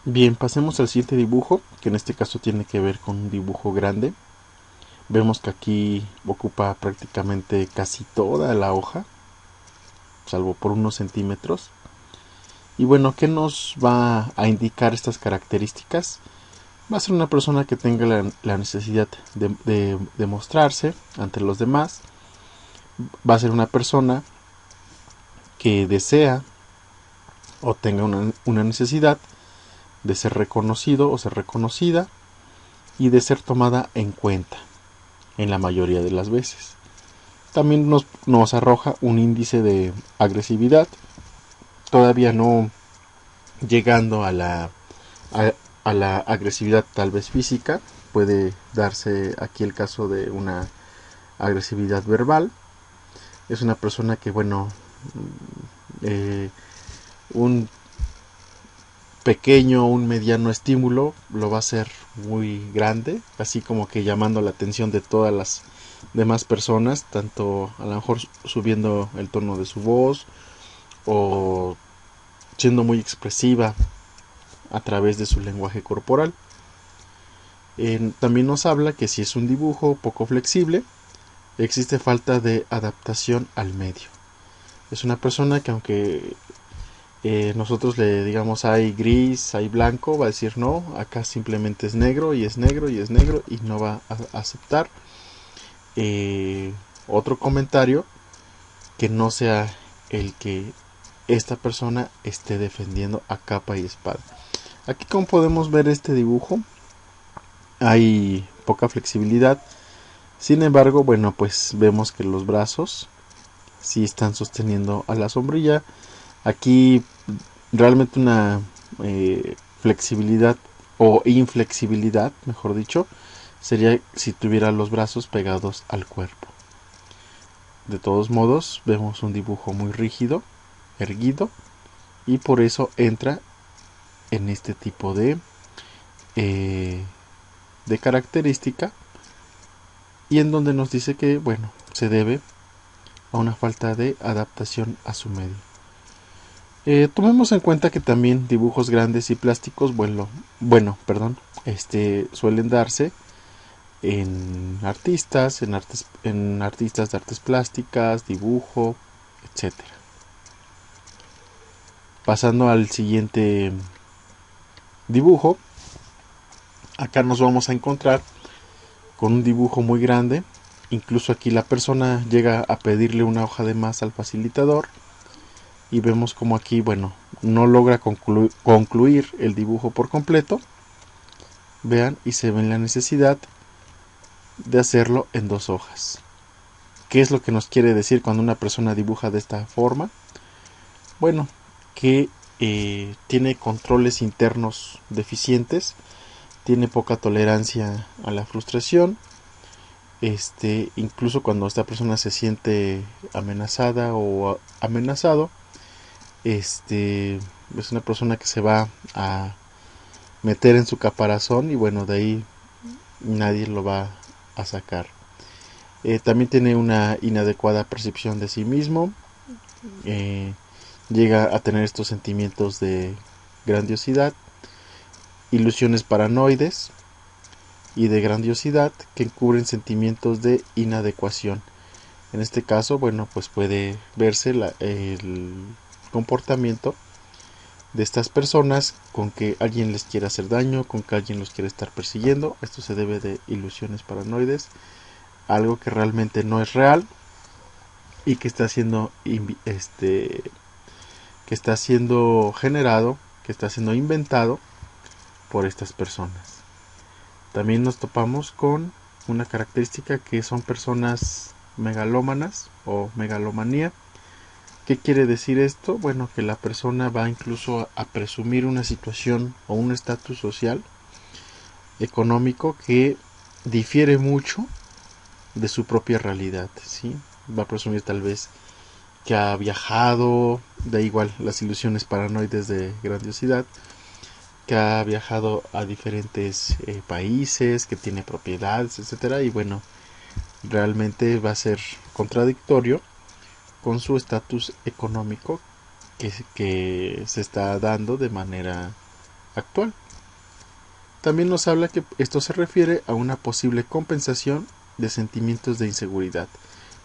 Bien, pasemos al siguiente dibujo, que en este caso tiene que ver con un dibujo grande. Vemos que aquí ocupa prácticamente casi toda la hoja, salvo por unos centímetros. Y bueno, ¿qué nos va a indicar estas características? Va a ser una persona que tenga la necesidad de mostrarse ante los demás. Va a ser una persona que desea o tenga una necesidad de ser reconocido o ser reconocida y de ser tomada en cuenta en la mayoría de las veces. También nos arroja un índice de agresividad, todavía no llegando a la agresividad tal vez física. Puede darse aquí el caso de una agresividad verbal. Es una persona que, bueno, un pequeño, un mediano estímulo lo va a hacer muy grande, así como que llamando la atención de todas las demás personas, tanto a lo mejor subiendo el tono de su voz o siendo muy expresiva a través de su lenguaje corporal. También nos habla que si es un dibujo poco flexible, existe falta de adaptación al medio. Es una persona que aunque nosotros le digamos hay gris, hay blanco, va a decir no, acá simplemente es negro y es negro y es negro y no va a aceptar otro comentario que no sea el que esta persona esté defendiendo a capa y espada. Aquí como podemos ver este dibujo hay poca flexibilidad, sin embargo bueno pues vemos que los brazos sí están sosteniendo a la sombrilla. Aquí realmente una flexibilidad o inflexibilidad, mejor dicho, sería si tuviera los brazos pegados al cuerpo. De todos modos, vemos un dibujo muy rígido, erguido, y por eso entra en este tipo eh, de característica y en donde nos dice que, bueno, se debe a una falta de adaptación a su medio. Tomemos en cuenta que también dibujos grandes y plásticos, suelen darse en artistas de artes plásticas, dibujo, etcétera. Pasando al siguiente dibujo, acá nos vamos a encontrar con un dibujo muy grande. Incluso aquí la persona llega a pedirle una hoja de más al facilitador y vemos como aquí, bueno, no logra concluir el dibujo por completo. Vean, y se ve la necesidad de hacerlo en dos hojas. ¿Qué es lo que nos quiere decir cuando una persona dibuja de esta forma? Bueno, que tiene controles internos deficientes, tiene poca tolerancia a la frustración, incluso cuando esta persona se siente amenazada o amenazado, es una persona que se va a meter en su caparazón y bueno, de ahí nadie lo va a sacar. También tiene una inadecuada percepción de sí mismo, llega a tener estos sentimientos de grandiosidad, ilusiones paranoides y de grandiosidad que encubren sentimientos de inadecuación. En este caso, bueno, pues puede verse el comportamiento de estas personas con que alguien les quiere hacer daño, con que alguien los quiere estar persiguiendo. Esto se debe de ilusiones paranoides, algo que realmente no es real y que está siendo generado, que está siendo inventado por estas personas. También nos topamos con una característica que son personas megalómanas o megalomanía. ¿Qué quiere decir esto? Bueno, que la persona va incluso a presumir una situación o un estatus social, económico, que difiere mucho de su propia realidad, ¿sí? Va a presumir tal vez que ha viajado, da igual las ilusiones paranoides de grandiosidad, que ha viajado a diferentes países, que tiene propiedades, etcétera, y bueno, realmente va a ser contradictorio con su estatus económico que se está dando de manera actual. También nos habla que esto se refiere a una posible compensación de sentimientos de inseguridad.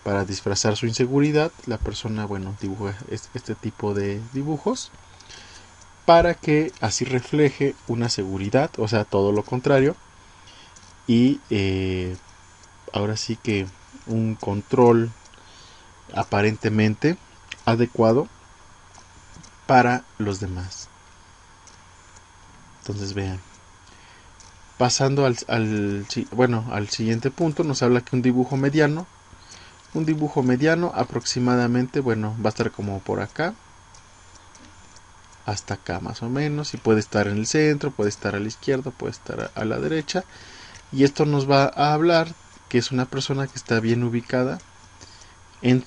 Para disfrazar su inseguridad, la persona, bueno, dibuja este tipo de dibujos para que así refleje una seguridad, o sea, todo lo contrario, y ahora sí que un control aparentemente adecuado para los demás. Entonces vean. Pasando al siguiente punto, nos habla que un dibujo mediano aproximadamente, bueno, va a estar como por acá, hasta acá más o menos, y puede estar en el centro, puede estar a la izquierda, puede estar a la derecha, y esto nos va a hablar que es una persona que está bien ubicada en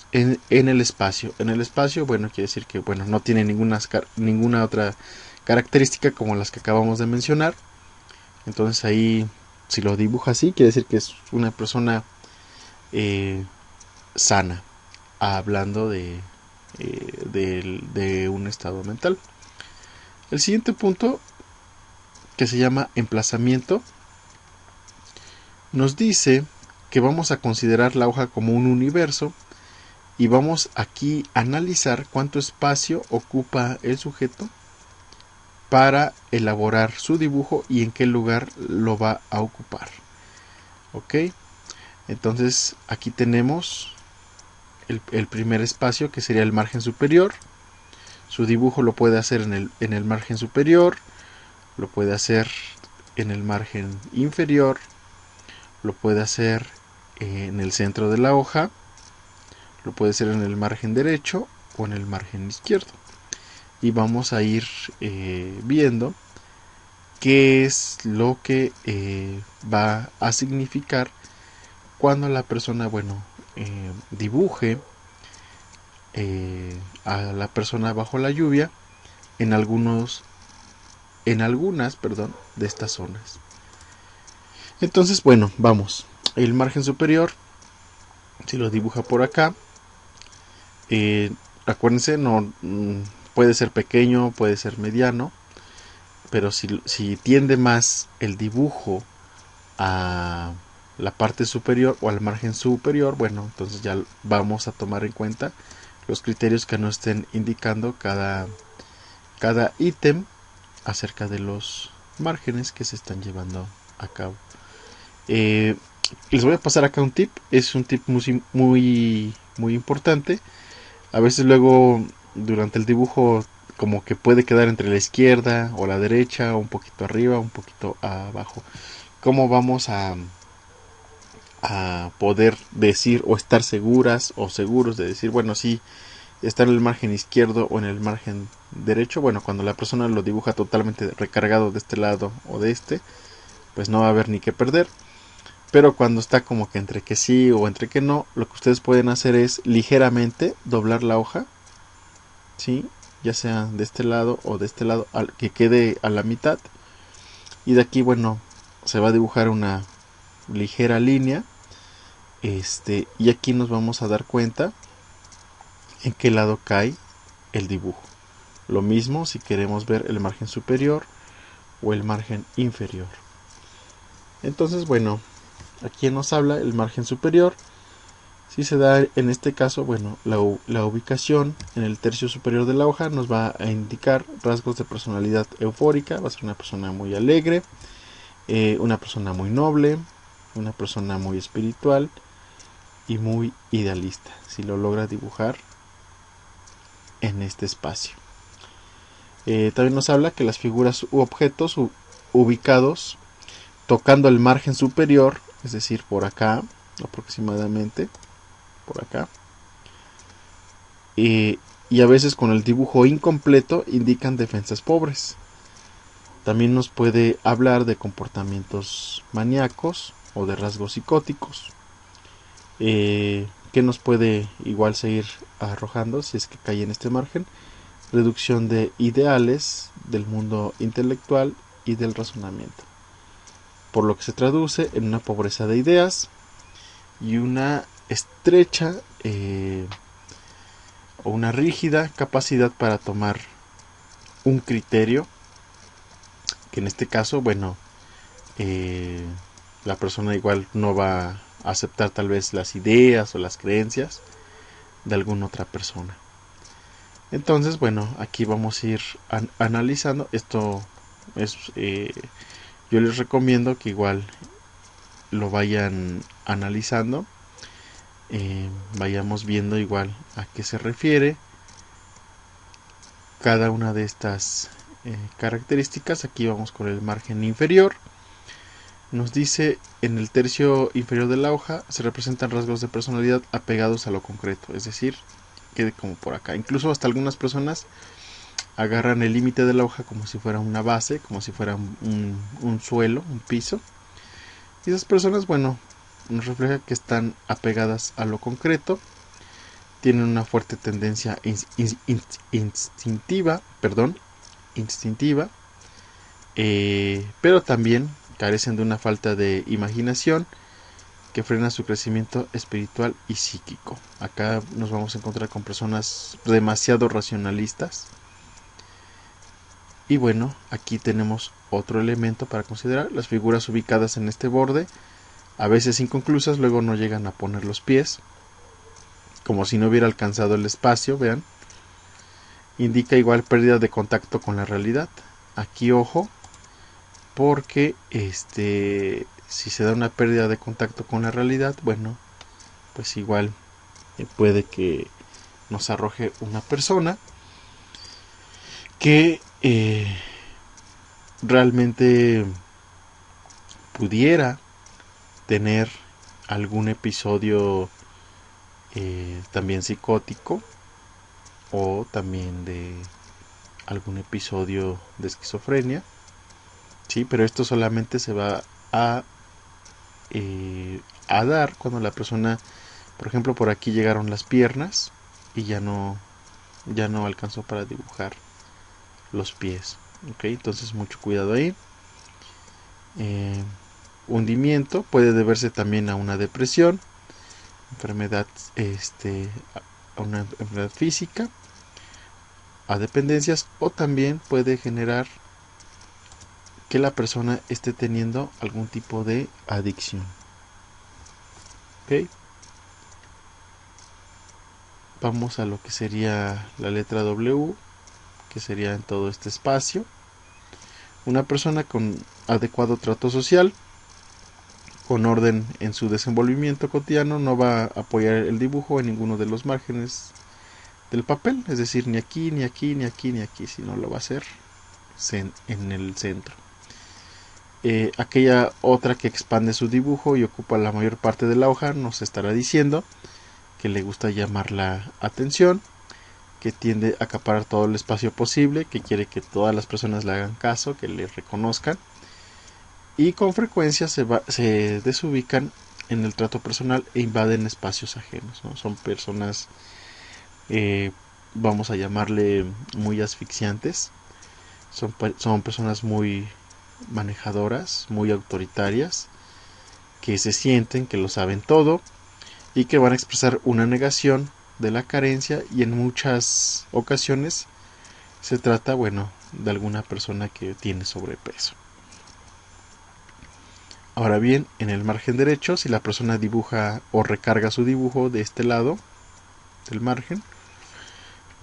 el espacio. En el espacio, bueno, quiere decir que, bueno, no tiene ninguna otra característica como las que acabamos de mencionar. Entonces ahí, si lo dibuja así, quiere decir que es una persona sana, hablando de un estado mental. El siguiente punto, que se llama emplazamiento, nos dice que vamos a considerar la hoja como un universo y vamos aquí a analizar cuánto espacio ocupa el sujeto para elaborar su dibujo y en qué lugar lo va a ocupar. Ok, entonces aquí tenemos el primer espacio, que sería el margen superior. Su dibujo lo puede hacer en el margen superior, lo puede hacer en el margen inferior, lo puede hacer en el centro de la hoja, lo puede hacer en el margen derecho o en el margen izquierdo. Y vamos a ir viendo qué es lo que va a significar cuando la persona, bueno, dibuje a la persona bajo la lluvia en algunas, de estas zonas. Entonces, bueno, vamos. El margen superior, si lo dibuja por acá, acuérdense, no puede ser pequeño, puede ser mediano, pero si tiende más el dibujo a la parte superior o al margen superior, bueno, entonces ya vamos a tomar en cuenta los criterios que nos estén indicando cada ítem acerca de los márgenes que se están llevando a cabo. Les voy a pasar acá un tip, es un tip muy importante. A veces luego durante el dibujo como que puede quedar entre la izquierda o la derecha, un poquito arriba, un poquito abajo. ¿Cómo vamos a poder decir o estar seguras o seguros de decir, bueno, sí, está en el margen izquierdo o en el margen derecho? Bueno, cuando la persona lo dibuja totalmente recargado de este lado o de este, pues no va a haber ni que perder. Pero cuando está como que entre que sí o entre que no, lo que ustedes pueden hacer es ligeramente doblar la hoja, ¿sí? Ya sea de este lado o de este lado, que quede a la mitad. Y de aquí, bueno, se va a dibujar una ligera línea. Y aquí nos vamos a dar cuenta en qué lado cae el dibujo. Lo mismo si queremos ver el margen superior o el margen inferior. Entonces, bueno, aquí nos habla el margen superior. Si se da en este caso, bueno, la ubicación en el tercio superior de la hoja nos va a indicar rasgos de personalidad eufórica. Va a ser una persona muy alegre, una persona muy noble, una persona muy espiritual y muy idealista, si lo logra dibujar en este espacio. También nos habla que las figuras u objetos ubicados tocando el margen superior, es decir, por acá, aproximadamente, por acá, y a veces con el dibujo incompleto indican defensas pobres. También nos puede hablar de comportamientos maníacos o de rasgos psicóticos, que nos puede igual seguir arrojando si es que cae en este margen. Reducción de ideales del mundo intelectual y del razonamiento, por lo que se traduce en una pobreza de ideas y una estrecha o una rígida capacidad para tomar un criterio que en este caso, bueno, la persona igual no va a aceptar tal vez las ideas o las creencias de alguna otra persona. Entonces, bueno, aquí vamos a ir analizando. Esto es, yo les recomiendo que igual lo vayan analizando, vayamos viendo igual a qué se refiere cada una de estas características. Aquí vamos con el margen inferior. Nos dice: en el tercio inferior de la hoja se representan rasgos de personalidad apegados a lo concreto, es decir, quede como por acá. Incluso hasta algunas personas agarran el límite de la hoja como si fuera una base, como si fuera un suelo, un piso. Y esas personas, bueno, nos refleja que están apegadas a lo concreto, tienen una fuerte tendencia instintiva, pero también carecen de una falta de imaginación que frena su crecimiento espiritual y psíquico. Acá nos vamos a encontrar con personas demasiado racionalistas. Y bueno, aquí tenemos otro elemento para considerar: las figuras ubicadas en este borde, a veces inconclusas, luego no llegan a poner los pies, como si no hubiera alcanzado el espacio, vean. Indica igual pérdida de contacto con la realidad. Aquí ojo, porque si se da una pérdida de contacto con la realidad, bueno, pues igual puede que nos arroje una persona que realmente pudiera tener algún episodio también psicótico, o también de algún episodio de esquizofrenia, sí, pero esto solamente se va a dar cuando la persona, por ejemplo, por aquí llegaron las piernas y ya no alcanzó para dibujar los pies. Ok, entonces mucho cuidado ahí. Hundimiento puede deberse también a una depresión, enfermedad, a una enfermedad física, a dependencias, o también puede generar que la persona esté teniendo algún tipo de adicción. Ok, vamos a lo que sería la letra W, que sería en todo este espacio. Una persona con adecuado trato social, con orden en su desenvolvimiento cotidiano, no va a apoyar el dibujo en ninguno de los márgenes del papel, es decir, ni aquí, ni aquí, ni aquí, ni aquí, sino lo va a hacer en el centro. Aquella otra que expande su dibujo y ocupa la mayor parte de la hoja nos estará diciendo que le gusta llamar la atención, que tiende a acaparar todo el espacio posible, que quiere que todas las personas le hagan caso, que le reconozcan, y con frecuencia se desubican en el trato personal e invaden espacios ajenos, ¿no? Son personas, vamos a llamarle, muy asfixiantes. Son personas muy manejadoras, muy autoritarias, que se sienten que lo saben todo y que van a expresar una negación de la carencia, y en muchas ocasiones se trata, bueno, de alguna persona que tiene sobrepeso. Ahora bien, en el margen derecho, si la persona dibuja o recarga su dibujo de este lado del margen,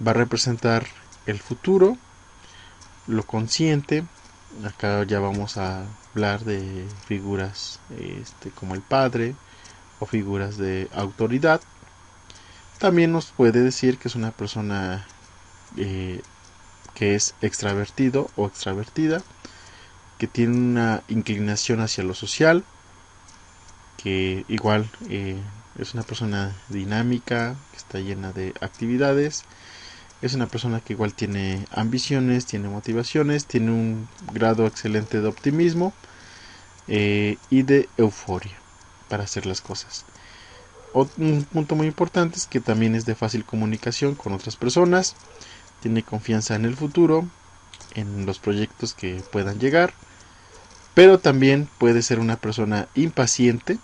va a representar el futuro, lo consciente. Acá ya vamos a hablar de figuras como el padre, o figuras de autoridad. También nos puede decir que es una persona que es extravertido o extravertida, que tiene una inclinación hacia lo social, que igual es una persona dinámica, que está llena de actividades. Es una persona que igual tiene ambiciones, tiene motivaciones, tiene un grado excelente de optimismo y de euforia para hacer las cosas. Un punto muy importante es que también es de fácil comunicación con otras personas, tiene confianza en el futuro, en los proyectos que puedan llegar, pero también puede ser una persona impaciente,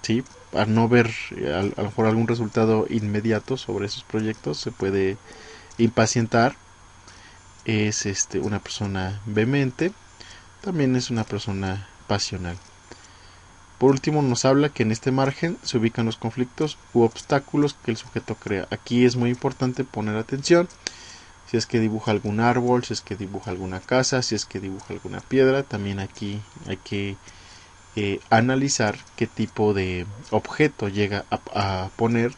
¿sí? Al no ver a lo mejor algún resultado inmediato sobre esos proyectos, se puede impacientar. Es una persona vehemente, también es una persona pasional. Por último, nos habla que en este margen se ubican los conflictos u obstáculos que el sujeto crea. Aquí es muy importante poner atención. Si es que dibuja algún árbol, si es que dibuja alguna casa, si es que dibuja alguna piedra, también aquí hay que analizar qué tipo de objeto llega a poner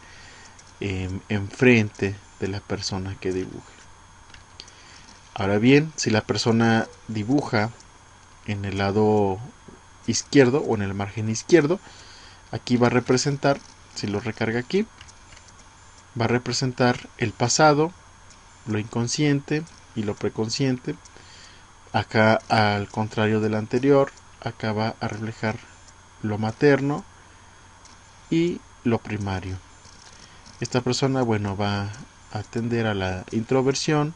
enfrente de la persona que dibuje. Ahora bien, si la persona dibuja en el lado izquierdo o en el margen izquierdo, aquí va a representar, si lo recarga aquí, va a representar el pasado, lo inconsciente y lo preconsciente. Acá, al contrario del anterior, acá va a reflejar lo materno y lo primario. Esta persona, bueno, va a tender a la introversión,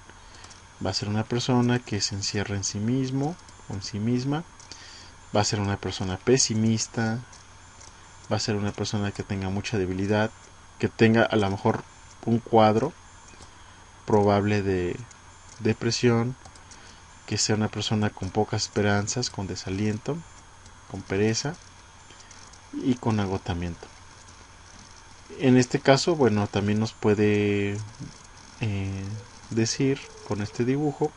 va a ser una persona que se encierra en sí mismo o en sí misma, va a ser una persona pesimista, va a ser una persona que tenga mucha debilidad, que tenga a lo mejor un cuadro probable de depresión, que sea una persona con pocas esperanzas, con desaliento, con pereza y con agotamiento. En este caso, bueno, también nos puede decir con este dibujo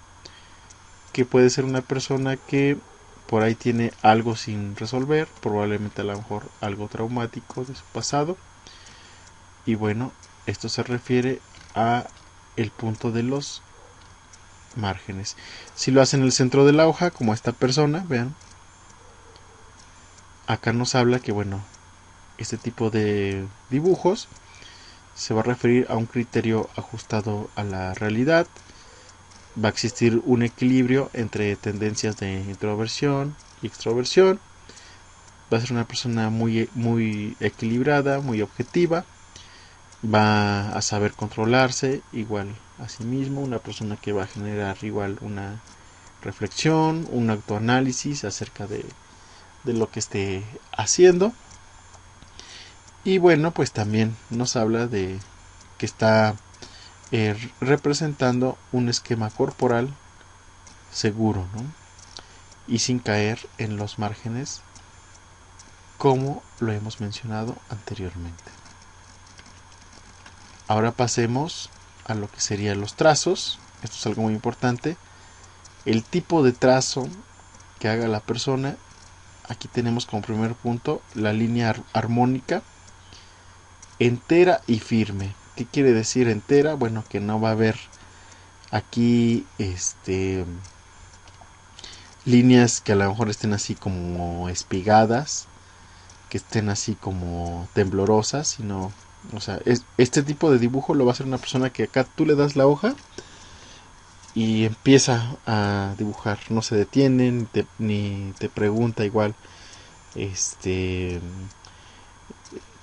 que puede ser una persona que por ahí tiene algo sin resolver, probablemente a lo mejor algo traumático de su pasado. Y bueno, esto se refiere a el punto de los márgenes. Si lo hace en el centro de la hoja, como esta persona, vean, acá nos habla que bueno, este tipo de dibujos se va a referir a un criterio ajustado a la realidad. Va a existir un equilibrio entre tendencias de introversión y extroversión. Va a ser una persona muy equilibrada, muy objetiva. Va a saber controlarse igual a sí mismo. Una persona que va a generar igual una reflexión, un autoanálisis acerca de lo que esté haciendo. Y bueno, pues también nos habla de que está representando un esquema corporal seguro, ¿no? Y sin caer en los márgenes como lo hemos mencionado anteriormente. Ahora pasemos a lo que serían los trazos. Esto es algo muy importante. El tipo de trazo que haga la persona. Aquí tenemos como primer punto la línea armónica entera y firme. ¿Qué quiere decir entera? Bueno, que no va a haber aquí líneas que a lo mejor estén así como espigadas, que estén así como temblorosas, sino, o sea, este tipo de dibujo lo va a hacer una persona que acá tú le das la hoja y empieza a dibujar, no se detiene ni te pregunta igual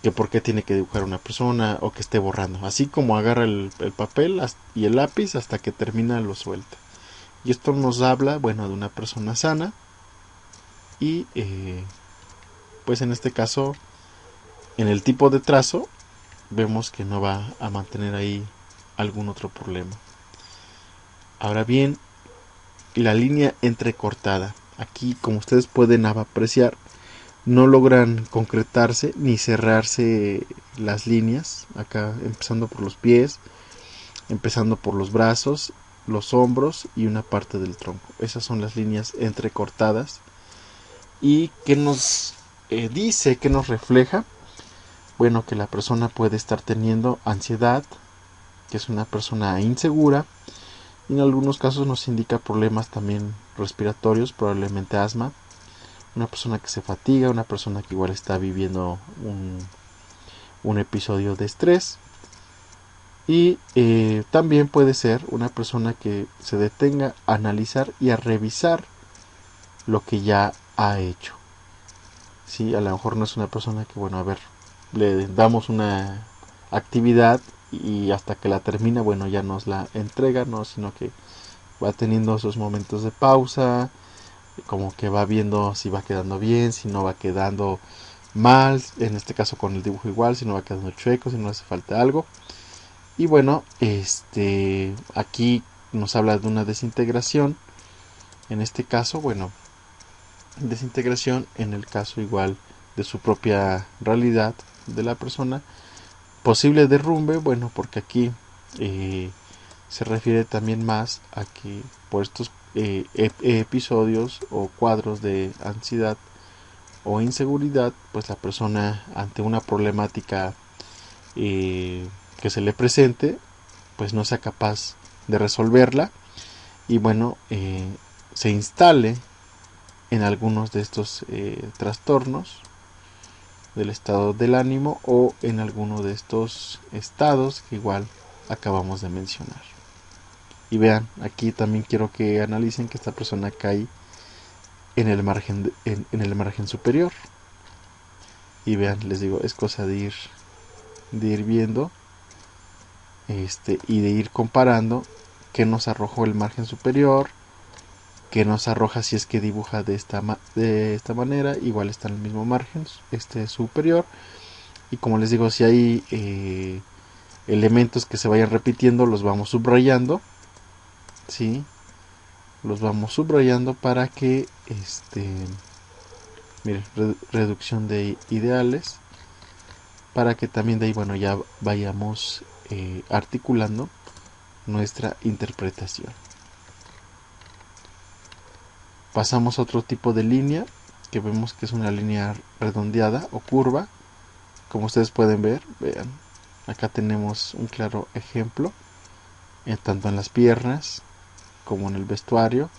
que por qué tiene que dibujar una persona o que esté borrando, así como agarra el papel y el lápiz hasta que termina lo suelta. Y esto nos habla, bueno, de una persona sana y pues en este caso, en el tipo de trazo, vemos que no va a mantener ahí algún otro problema. Ahora bien, la línea entrecortada. Aquí, como ustedes pueden apreciar, no logran concretarse ni cerrarse las líneas. Acá, empezando por los pies, empezando por los brazos, los hombros y una parte del tronco. Esas son las líneas entrecortadas. ¿Y qué nos dice, qué nos refleja? Bueno, que la persona puede estar teniendo ansiedad, que es una persona insegura, y en algunos casos nos indica problemas también respiratorios, probablemente asma, una persona que se fatiga, una persona que igual está viviendo un episodio de estrés, y también puede ser una persona que se detenga a analizar y a revisar lo que ya ha hecho. Sí, a lo mejor no es una persona que, bueno, a ver, le damos una actividad y hasta que la termina, bueno, ya nos la entrega, no, sino que va teniendo esos momentos de pausa, como que va viendo si va quedando bien, si no va quedando mal, en este caso con el dibujo igual, si no va quedando chueco, si no hace falta algo. Y bueno, aquí nos habla de una desintegración. En este caso, bueno, desintegración en el caso igual de su propia realidad de la persona. Posible derrumbe, bueno, porque aquí se refiere también más a que por estos episodios o cuadros de ansiedad o inseguridad, pues la persona ante una problemática que se le presente, pues no sea capaz de resolverla y bueno, se instale en algunos de estos trastornos del estado del ánimo o en alguno de estos estados que igual acabamos de mencionar. Y vean, aquí también quiero que analicen que esta persona cae en el margen, en el margen superior. Y vean, les digo, es cosa de ir viendo y de ir comparando qué nos arrojó el margen superior, qué nos arroja si es que dibuja de esta manera, igual está en el mismo margen superior. Y como les digo, si hay elementos que se vayan repitiendo, los vamos subrayando, ¿sí? Los vamos subrayando para que miren, reducción de ideales, para que también de ahí, bueno, ya vayamos articulando nuestra interpretación. Pasamos a otro tipo de línea, que vemos que es una línea redondeada o curva. Como ustedes pueden ver, vean, acá tenemos un claro ejemplo, tanto en las piernas como en el vestuario,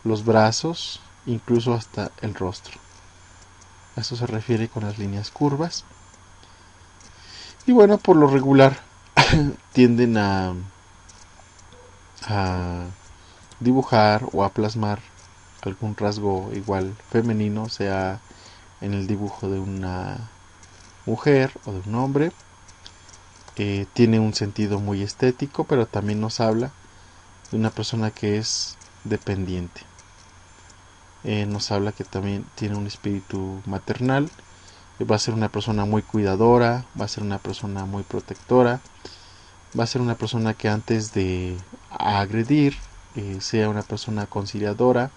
los brazos, incluso hasta el rostro. A eso se refiere con las líneas curvas. Y bueno, por lo regular tienden a dibujar o a plasmar algún rasgo igual femenino, sea en el dibujo de una mujer o de un hombre. Tiene un sentido muy estético, pero también nos habla de una persona que es dependiente. Nos habla que también tiene un espíritu maternal, va a ser una persona muy cuidadora, va a ser una persona muy protectora, va a ser una persona que antes de agredir sea una persona conciliadora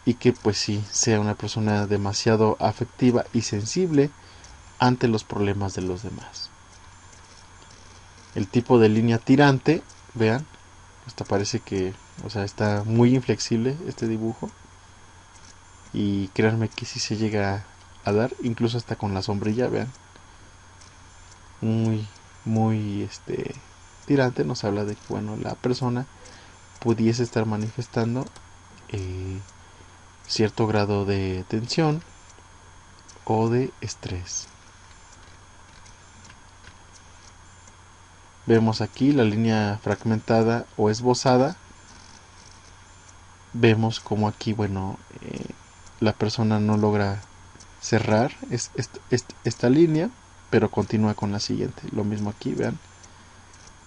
y que pues sí sea una persona demasiado afectiva y sensible ante los problemas de los demás. El tipo de línea tirante, vean, hasta parece que, o sea, está muy inflexible este dibujo y créanme que sí se llega a dar, incluso hasta con la sombrilla, vean, muy tirante. Nos habla de que bueno, la persona pudiese estar manifestando cierto grado de tensión o de estrés. Vemos aquí la línea fragmentada o esbozada. Vemos como aquí, bueno, la persona no logra cerrar esta línea, pero continúa con la siguiente. Lo mismo aquí, vean.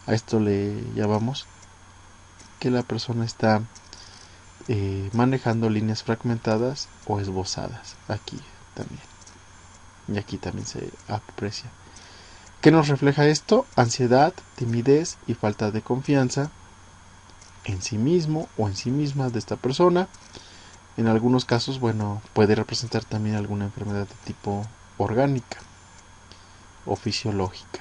A esto le llamamos que la persona está manejando líneas fragmentadas o esbozadas. Aquí también. Y aquí también se aprecia. ¿Qué nos refleja esto? Ansiedad, timidez y falta de confianza en sí mismo o en sí misma de esta persona. En algunos casos, bueno, puede representar también alguna enfermedad de tipo orgánica o fisiológica.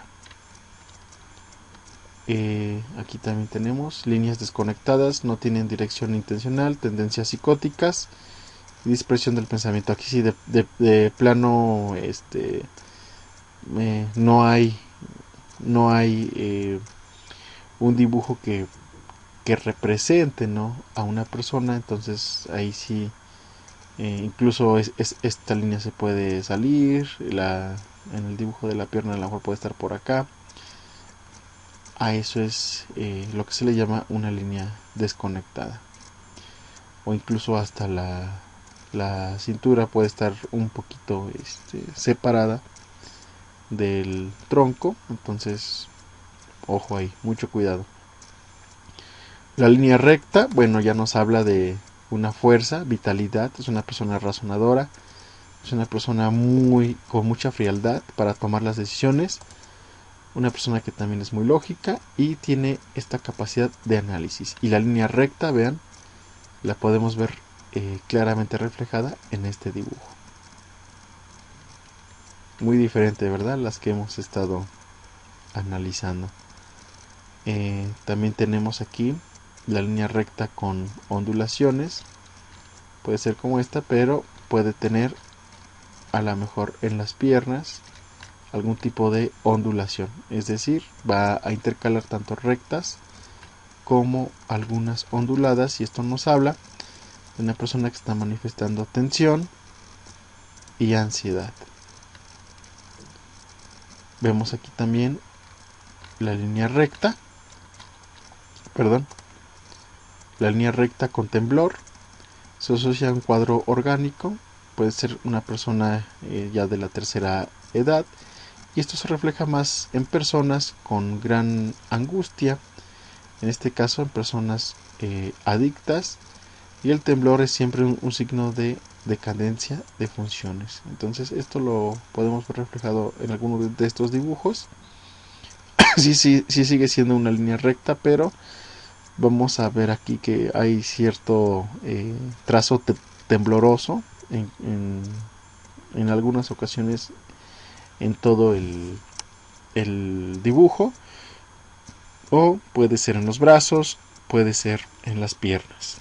Aquí también tenemos líneas desconectadas, no tienen dirección intencional, tendencias psicóticas y dispersión del pensamiento. Aquí sí de plano no hay un dibujo que represente, ¿no?, a una persona. Entonces ahí sí incluso esta línea se puede salir, en el dibujo de la pierna a lo mejor puede estar por acá. A eso es lo que se le llama una línea desconectada, o incluso hasta la cintura puede estar un poquito separada del tronco. Entonces ojo ahí, mucho cuidado. La línea recta, bueno, ya nos habla de una fuerza, vitalidad. Es una persona razonadora, es una persona con mucha frialdad para tomar las decisiones, una persona que también es muy lógica y tiene esta capacidad de análisis. Y la línea recta, vean, la podemos ver claramente reflejada en este dibujo. Muy diferente, ¿verdad? Las que hemos estado analizando. También tenemos aquí la línea recta con ondulaciones. Puede ser como esta, pero puede tener a lo mejor en las piernas algún tipo de ondulación. Es decir, va a intercalar tanto rectas como algunas onduladas, y esto nos habla de una persona que está manifestando tensión y ansiedad. Vemos aquí también la línea recta, la línea recta con temblor. Se asocia a un cuadro orgánico, puede ser una persona ya de la tercera edad, y esto se refleja más en personas con gran angustia, en este caso en personas adictas, y el temblor es siempre un signo de decadencia de funciones. Entonces esto lo podemos ver reflejado en algunos de estos dibujos. Sí sigue siendo una línea recta, pero vamos a ver aquí que hay cierto trazo tembloroso en algunas ocasiones en todo el dibujo, o puede ser en los brazos, puede ser en las piernas.